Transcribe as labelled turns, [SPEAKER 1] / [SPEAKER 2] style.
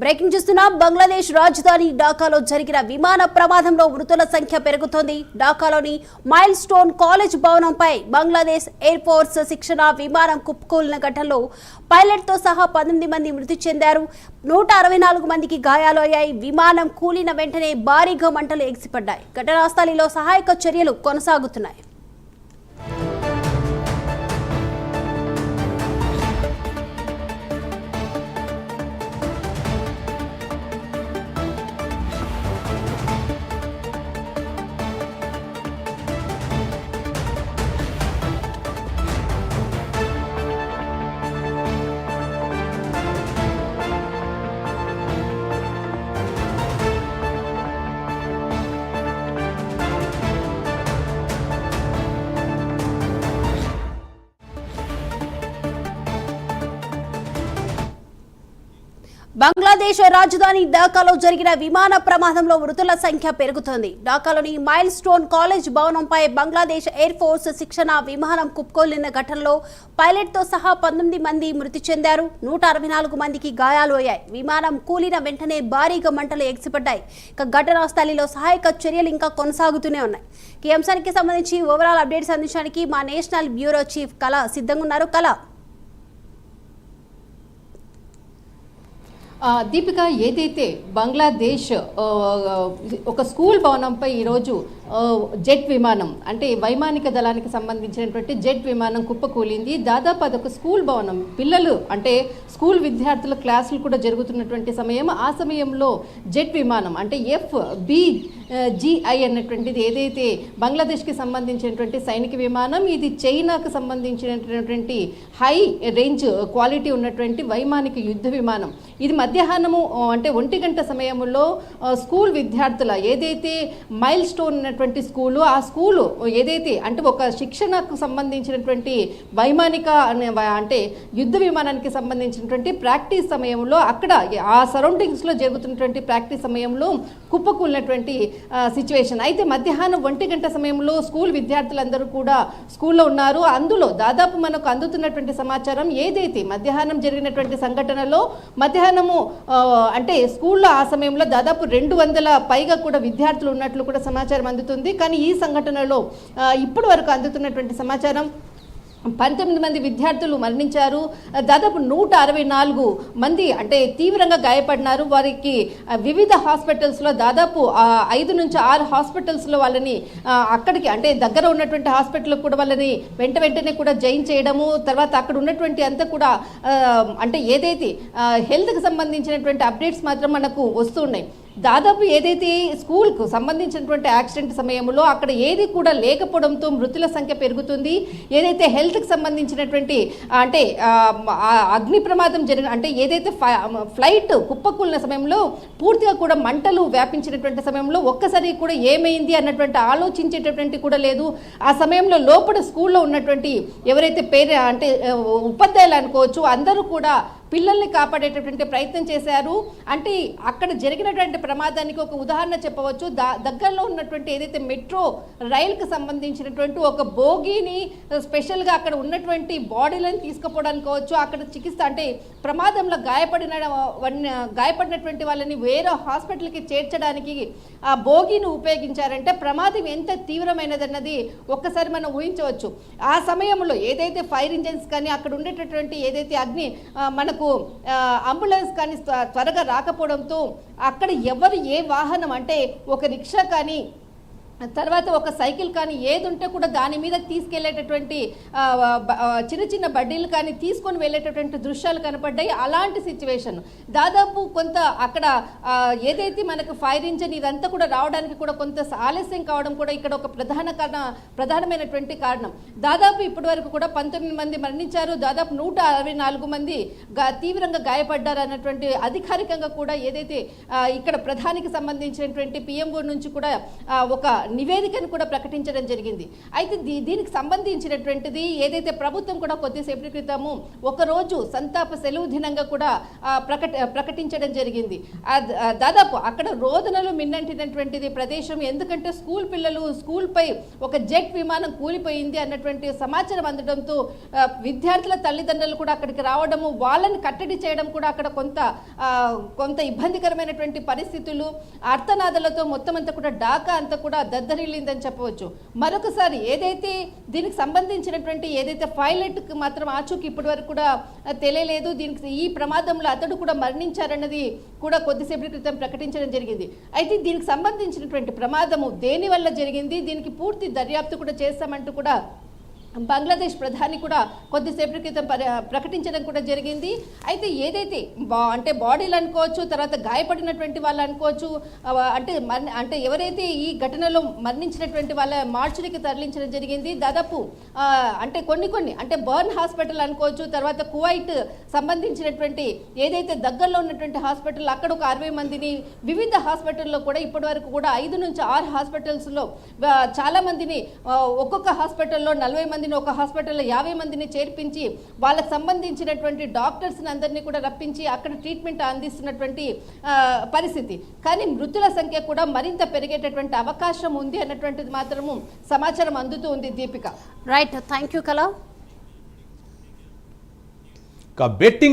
[SPEAKER 1] Breaking చూస్తున్నాం. బంగ్లాదేశ్ రాజధాని ఢాకాలో జరిగిన విమాన ప్రమాదంలో మృతుల సంఖ్య పెరుగుతోంది. ఢాకాలోని మైల్ స్టోన్ కాలేజ్ భవనంపై బంగ్లాదేశ్ ఎయిర్ ఫోర్స్ శిక్షణ విమానం కుప్పకూలిన ఘటనలో పైలట్తో సహా 19 మంది మృతి చెందారు. 164 మందికి గాయాలు అయ్యాయి. విమానం కూలిన వెంటనే భారీగా మంటలు ఎగిసిపడ్డాయి. ఘటనా స్థలిలో సహాయక చర్యలు కొనసాగుతున్నాయి. బంగ్లాదేశ్ రాజధాని ఢాకాలో జరిగిన విమాన ప్రమాదంలో మృతుల సంఖ్య పెరుగుతోంది. ఢాకాలోని మైల్ స్టోన్ కాలేజ్ భవనంపై బంగ్లాదేశ్ ఎయిర్ ఫోర్స్ శిక్షణ విమానం కుప్పకూలిన ఘటనలో పైలట్తో సహా 19 మంది మృతి చెందారు. 164 మందికి గాయాలు అయ్యాయి. విమానం కూలిన వెంటనే భారీగా మంటలు ఎగిసిపడ్డాయి. ఇక ఘటనా స్థలిలో సహాయక చర్యలు ఇంకా కొనసాగుతూనే ఉన్నాయి. ఈ అంశానికి సంబంధించి ఓవరాల్ అప్డేట్స్ అందించడానికి మా నేషనల్ బ్యూరో చీఫ్ కళ సిద్ధంగా ఉన్నారు. కళ,
[SPEAKER 2] దీపిక, ఏదైతే బంగ్లాదేశ్ ఒక స్కూల్ భవనంపై ఈరోజు జెట్ విమానం అంటే వైమానిక దళానికి సంబంధించినటువంటి జెట్ విమానం కుప్పకూలింది. దాదాపు అదొక స్కూల్ భవనం, పిల్లలు అంటే స్కూల్ విద్యార్థుల క్లాసులు కూడా జరుగుతున్నటువంటి సమయం. ఆ సమయంలో జెట్ విమానం అంటే FBGI అన్నటువంటిది ఏదైతే బంగ్లాదేశ్కి సంబంధించినటువంటి సైనిక విమానం, ఇది చైనాకు సంబంధించినటువంటి హై రేంజ్ క్వాలిటీ ఉన్నటువంటి వైమానిక యుద్ధ విమానం. ఇది మధ్యాహ్నము అంటే 1 గంట సమయంలో స్కూల్ విద్యార్థుల ఏదైతే మైల్ స్టోన్ ఉన్నటువంటి స్కూలు, ఆ స్కూలు ఏదైతే అంటే ఒక శిక్షణకు సంబంధించినటువంటి వైమానిక అంటే యుద్ధ విమానానికి సంబంధించినటువంటి ప్రాక్టీస్ సమయంలో అక్కడ ఆ సరౌండింగ్స్లో జరుగుతున్నటువంటి ప్రాక్టీస్ సమయంలో కుప్పకూలినటువంటి సిచ్యువేషన్. అయితే మధ్యాహ్నం 1 గంట సమయంలో స్కూల్ విద్యార్థులందరూ కూడా స్కూల్లో ఉన్నారు. అందులో దాదాపు మనకు అందుతున్నటువంటి సమాచారం ఏదైతే మధ్యాహ్నం జరిగినటువంటి సంఘటనలో మధ్యాహ్నము అంటే స్కూల్లో ఆ సమయంలో దాదాపు 200 పైగా కూడా విద్యార్థులు ఉన్నట్లు కూడా సమాచారం అందుతుంది. కానీ ఈ సంఘటనలో ఇప్పటి వరకు అందుతున్నటువంటి సమాచారం 19 మంది విద్యార్థులు మరణించారు. దాదాపు 164 మంది అంటే తీవ్రంగా గాయపడినారు. వారికి వివిధ హాస్పిటల్స్లో దాదాపు 5 నుంచి 6 హాస్పిటల్స్లో వాళ్ళని అక్కడికి అంటే దగ్గర ఉన్నటువంటి హాస్పిటల్కి కూడా వాళ్ళని వెంటనే కూడా జాయిన్ చేయడము, తర్వాత అక్కడ ఉన్నటువంటి అంతా కూడా అంటే ఏదైతే హెల్త్కి సంబంధించినటువంటి అప్డేట్స్ మాత్రం మనకు వస్తున్నాయి. దాదాపు ఏదైతే స్కూల్కు సంబంధించినటువంటి యాక్సిడెంట్ సమయంలో అక్కడ ఏది కూడా లేకపోవడంతో మృతుల సంఖ్య పెరుగుతుంది. ఏదైతే హెల్త్కి సంబంధించినటువంటి అంటే అగ్ని ప్రమాదం అంటే ఏదైతే ఫ్లైట్ కుప్పకూలిన సమయంలో పూర్తిగా కూడా మంటలు వ్యాపించినటువంటి సమయంలో ఒక్కసారి కూడా ఏమైంది అన్నటువంటి ఆలోచించేటటువంటి కూడా లేదు. ఆ సమయంలో లోపల స్కూల్లో ఉన్నటువంటి ఎవరైతే అంటే ఉపాధ్యాయులు అనుకోవచ్చు, అందరూ కూడా పిల్లల్ని కాపాడేటటువంటి ప్రయత్నం చేశారు. అంటే అక్కడ జరిగినటువంటి ప్రమాదానికి ఒక ఉదాహరణ చెప్పవచ్చు. దగ్గరలో ఉన్నటువంటి ఏదైతే మెట్రో రైలుకు సంబంధించినటువంటి ఒక బోగీని స్పెషల్గా అక్కడ ఉన్నటువంటి బాడీలను తీసుకుపోవడానికి కావచ్చు, అక్కడ చికిత్స అంటే ప్రమాదంలో గాయపడినటువంటి వాళ్ళని వేరే హాస్పిటల్కి చేర్చడానికి ఆ బోగీని ఉపయోగించారంటే ప్రమాదం ఎంత తీవ్రమైనదన్నది ఒక్కసారి మనం ఊహించవచ్చు. ఆ సమయంలో ఏదైతే ఫైర్ ఇంజన్స్ కానీ అక్కడ ఉండేటటువంటి ఏదైతే అగ్ని మనకు అంబులెన్స్ కానీ త్వరగా రాకపోవడంతో అక్కడ ఎవరు ఏ వాహనం అంటే ఒక రిక్షా కానీ తర్వాత ఒక సైకిల్ కానీ ఏది ఉంటే కూడా దాని మీద తీసుకెళ్లేటటువంటి చిన్న బడ్డీలు కానీ తీసుకొని వెళ్ళేటటువంటి దృశ్యాలు కనపడ్డాయి. అలాంటి సిచ్యువేషన్ దాదాపు కొంత అక్కడ ఏదైతే మనకు ఫైర్ ఇంజన్ ఇదంతా కూడా రావడానికి కూడా కొంత ఆలస్యం కావడం కూడా ఇక్కడ ఒక ప్రధానమైనటువంటి కారణం. దాదాపు ఇప్పటి వరకు కూడా 19 మంది మరణించారు. దాదాపు 164 మంది తీవ్రంగా గాయపడ్డారు అన్నటువంటి అధికారికంగా కూడా ఏదైతే ఇక్కడ ప్రధానికి సంబంధించినటువంటి PMO నుంచి కూడా ఒక నివేదికను కూడా ప్రకటించడం జరిగింది. అయితే దీనికి సంబంధించినటువంటిది ఏదైతే ప్రభుత్వం కూడా కొద్దిసేపటి క్రితము ఒకరోజు సంతాప సెలవు దినంగా కూడా ప్రకటించడం జరిగింది. దాదాపు అక్కడ రోదనలు మిన్నంటినటువంటిది ప్రదేశం. ఎందుకంటే స్కూల్ పిల్లలు స్కూల్పై ఒక జెట్ విమానం కూలిపోయింది అన్నటువంటి సమాచారం అందడంతో విద్యార్థుల తల్లిదండ్రులు కూడా అక్కడికి రావడము, వాళ్ళని కట్టడి చేయడం కూడా అక్కడ కొంత ఇబ్బందికరమైనటువంటి పరిస్థితులు, అర్థనాదాలతో మొత్తం అంతా కూడా ఢాకా అంతా కూడా దద్దరిల్లిందని చెప్పవచ్చు. మరొకసారి ఏదైతే దీనికి సంబంధించినటువంటి ఏదైతే పైలట్కి మాత్రం ఆచూకీ ఇప్పటి వరకు కూడా తెలియలేదు. దీనికి ఈ ప్రమాదంలో అతడు కూడా మరణించారన్నది కూడా కొద్దిసేపటి క్రితం ప్రకటించడం జరిగింది. అయితే దీనికి సంబంధించినటువంటి ప్రమాదము దేని వల్ల జరిగింది, దీనికి పూర్తి దర్యాప్తు కూడా చేస్తామంటూ కూడా బంగ్లాదేశ్ ప్రధాని కూడా కొద్దిసేపటి క్రితం ప్రకటించడం కూడా జరిగింది. అయితే ఏదైతే అంటే బాడీలు అనుకోవచ్చు, తర్వాత గాయపడినటువంటి వాళ్ళు అనుకోవచ్చు, అంటే ఎవరైతే ఈ ఘటనలో మరణించినటువంటి వాళ్ళ మార్చురికి తరలించడం జరిగింది. దాదాపు అంటే కొన్ని అంటే బర్న్ హాస్పిటల్ అనుకోవచ్చు, తర్వాత కువైట్ సంబంధించినటువంటి ఏదైతే దగ్గరలో ఉన్నటువంటి హాస్పిటల్ అక్కడ ఒక 60 మందిని, వివిధ హాస్పిటల్లో కూడా ఇప్పటి వరకు కూడా 5 నుంచి 6 హాస్పిటల్స్లో చాలా మందిని, ఒక్కొక్క హాస్పిటల్లో 40 మంది, ఒక హాస్పిటల్లో 50 మందిని చేర్పించి వాళ్ళకు సంబంధించినటువంటి డాక్టర్స్ని అందరినీ కూడా రప్పించి అక్కడ ట్రీట్మెంట్ అందిస్తున్నటువంటి పరిస్థితి. కానీ మృతుల సంఖ్య కూడా మరింత పెరిగేటటువంటి అవకాశం ఉంది అన్నటువంటిది మాత్రము సమాచారం అందుతూ ఉంది. దీపిక.
[SPEAKER 1] రైట్, థ్యాంక్ యూ కళ.
[SPEAKER 3] బెట్టింగ్